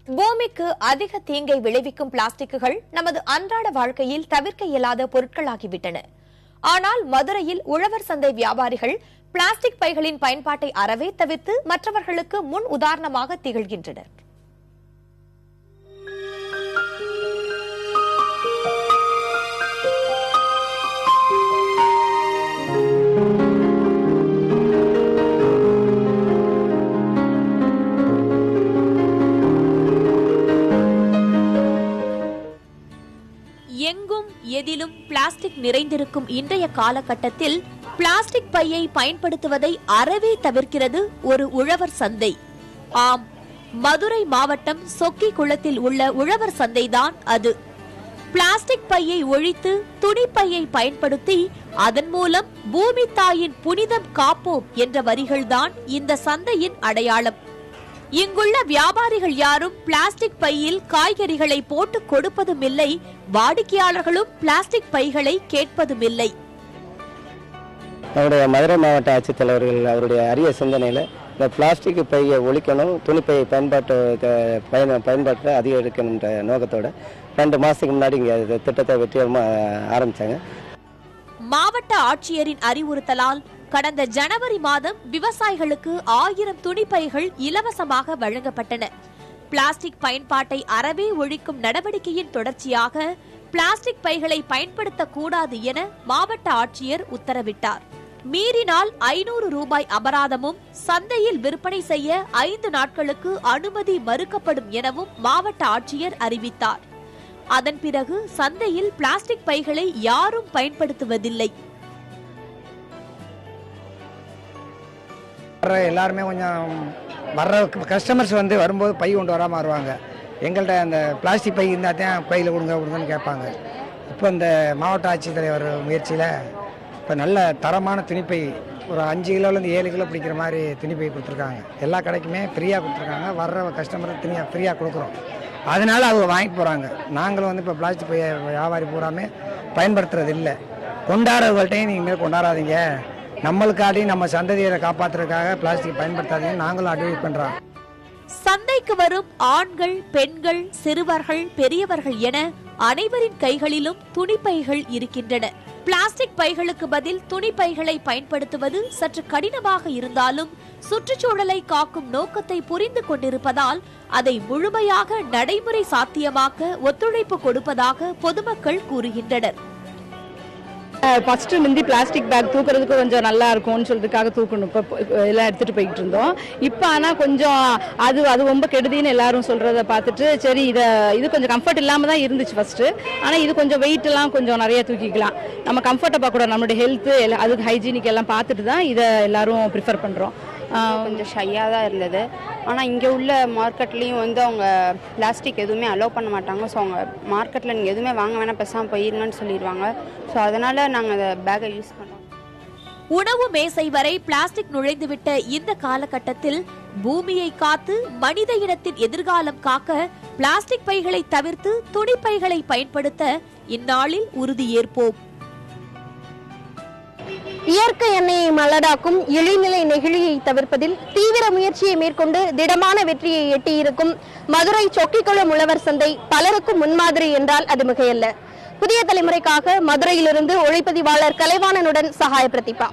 பூமிக்கு அதிக தீங்கை விளைவிக்கும் பிளாஸ்டிக்குகள் நமது அன்றாட வாழ்க்கையில் தவிர்க்க இயலாத பொருட்களாகிவிட்டன. ஆனால் மதுரையில் உழவர் சந்தை வியாபாரிகள் பிளாஸ்டிக் பைகளின் பயன்பாட்டை அறவே தவிர்த்து மற்றவர்களுக்கு முன் உதாரணமாக திகழ்கின்றனர். எங்கும் எதிலும் பிளாஸ்டிக் நிறைந்திருக்கும் இன்றைய காலகட்டத்தில் பிளாஸ்டிக் பையை பயன்படுத்துவதை அறவே தவிர்க்கிறது ஒரு உழவர் சந்தை. ஆம், மதுரை மாவட்டம் சொக்கி குளத்தில் உள்ள உழவர் சந்தைதான் அது. பிளாஸ்டிக் பையை ஒழித்து துணிப்பையை பயன்படுத்தி அதன் மூலம் பூமி தாயின் புனிதம் காப்போம் என்ற வரிகள்தான் இந்த சந்தையின் அடையாளம். இங்குள்ள வியாபாரிகள் யாரும் பிளாஸ்டிக் பையில் காய்கறிகளை போட்டு கொடுப்பதும் இல்லை, வாடிக்கையாளர்களும் பிளாஸ்டிக் பைகளை கேட்பதும் இல்லை. நம்முடைய மதுரை மாவட்ட ஆட்சித்தலைவர்கள் அவருடைய அரிய சிந்தனையில் இந்த பிளாஸ்டிக் பையை ஒழிக்கணும், துணிப்பையை பயன்பாட்டை அதிகரிக்கணுன்ற நோக்கத்தோட 2 மாதத்துக்கு முன்னாடி இங்கே திட்டத்தை வெற்றிகரமாக ஆரம்பித்தாங்க. மாவட்ட ஆட்சியரின் அறிவுறுத்தலால் கடந்த ஜனவரி மாதம் விவசாயிகளுக்கு 1000 துணிப்பைகள் இலவசமாக வழங்கப்பட்டன. பிளாஸ்டிக் பயன்பாட்டை அறவே ஒழிக்கும் நடவடிக்கையின் தொடர்ச்சியாக பிளாஸ்டிக் பைகளை பயன்படுத்தக்கூடாது என மாவட்ட ஆட்சியர் உத்தரவிட்டார். மீறினால் 500 ரூபாய் அபராதமும், சந்தையில் விற்பனை செய்ய 5 நாட்களுக்கு அனுமதி மறுக்கப்படும் எனவும் மாவட்ட ஆட்சியர் அறிவித்தார். அதன் பிறகு சந்தையில் பிளாஸ்டிக் பைகளை யாரும் பயன்படுத்துவதில்லை. எல்லாருமே கொஞ்சம் வர்ற கஸ்டமர்ஸ் வரும்போது பை கொண்டு வராமல் வருவாங்க. எங்கள்கிட்ட அந்த பிளாஸ்டிக் பை இருந்தால் தான் பையில் கொடுங்கன்னு கேட்பாங்க. இப்போ இந்த மாவட்ட ஆட்சித்தலைவர் முயற்சியில் இப்போ நல்ல தரமான துணிப்பை ஒரு 5 கிலோலேருந்து 7 கிலோ பிடிக்கிற மாதிரி துணிப்பை கொடுத்துருக்காங்க. எல்லா கடைக்குமே ஃப்ரீயாக கொடுத்துருக்காங்க. வர்ற கஸ்டமருக்கு ஃப்ரீயாக கொடுக்குறோம். அதனால அவங்க வாங்கிட்டு போகிறாங்க. நாங்களும் இப்போ பிளாஸ்டிக் பையை வியாபாரி பூராமே பயன்படுத்துறது இல்லை. கொண்டாடுறவங்கள்ட்டையும் நீங்கள் கொண்டாடாதீங்க, நம்மளுக்காடி நம்ம சந்ததியை காப்பாற்றுறதுக்காக பிளாஸ்டிக் பயன்படுத்தாதீங்க நாங்களும் அட்வைஸ் பண்றோம். சந்தைக்கு வரும் ஆண்கள், பெண்கள், சிறுவர்கள், பெரியவர்கள் என அனைவரின் கைகளிலும் துணிப்பைகள் இருக்கின்றன. பிளாஸ்டிக் பைகளுக்கு பதில் துணிப்பைகளை பயன்படுத்துவது சற்று கடினமாக இருந்தாலும் சுற்றுச்சூழலை காக்கும் நோக்கத்தை புரிந்து கொண்டிருப்பதால் அதை முழுமையாக நடைமுறை சாத்தியமாக்க ஒத்துழைப்பு கொடுப்பதாக பொதுமக்கள் கூறுகின்றனர். ஃபர்ஸ்ட் முந்தி பிளாஸ்டிக் பேக் தூக்குறதுக்கு கொஞ்சம் நல்லா இருக்கும்னு சொல்றதுக்காக தூக்கணும், இப்போ எல்லாம் எடுத்துட்டு போய்கிட்டு இருந்தோம். இப்போ ஆனால் கொஞ்சம் அது ரொம்ப கெடுதின்னு எல்லாரும் சொல்றதை பார்த்துட்டு சரி இது கொஞ்சம் கம்ஃபர்ட் இல்லாமல் தான் இருந்துச்சு ஃபர்ஸ்ட். ஆனால் இது கொஞ்சம் வெயிட் எல்லாம் கொஞ்சம் நிறைய தூக்கிக்கலாம், நம்ம கம்ஃபர்ட்டை பார்க்கக்கூடாது, நம்மளுடைய ஹெல்த் அதுக்கு ஹைஜீனிக் எல்லாம் பார்த்துட்டு தான் இதை எல்லாரும் ப்ரிஃபர் பண்ணுறோம். கொஞ்சம் ஷையாக தான் இருந்தது. ஆனால் இங்கே உள்ள மார்க்கெட்லேயும் அவங்க பிளாஸ்டிக் எதுவுமே அலோவ் பண்ண மாட்டாங்க. ஸோ அவங்க மார்க்கெட்டில் நீங்கள் எதுவுமே வாங்க வேணாம், பேசாமல் போயிருங்கன்னு சொல்லிடுவாங்க. ஸோ அதனால் நாங்கள் அந்த பேக்கை யூஸ் பண்ணுறோம். உணவு மேசை வரை பிளாஸ்டிக் நுழைந்துவிட்ட இந்த காலகட்டத்தில் பூமியை காத்து மனித இனத்தின் எதிர்காலம் காக்க பிளாஸ்டிக் பைகளை தவிர்த்து துணிப்பைகளை பயன்படுத்த இந்நாளில் உறுதியேற்போம். இயற்கை எண்ணெயை மலடாக்கும் இழிநிலை நெகிழியை தவிர்ப்பதில் தீவிர முயற்சியை மேற்கொண்டு திடமான வெற்றியை எட்டியிருக்கும் மதுரை சொக்கிக்குளம் உழவர் சந்தை பலருக்கும் முன்மாதிரி என்றால் அது மிகையல்ல. புதிய தலைமுறைக்காக மதுரையிலிருந்து ஒளிப்பதிவாளர் கலைவாணனுடன் சகாய பிரதீபா.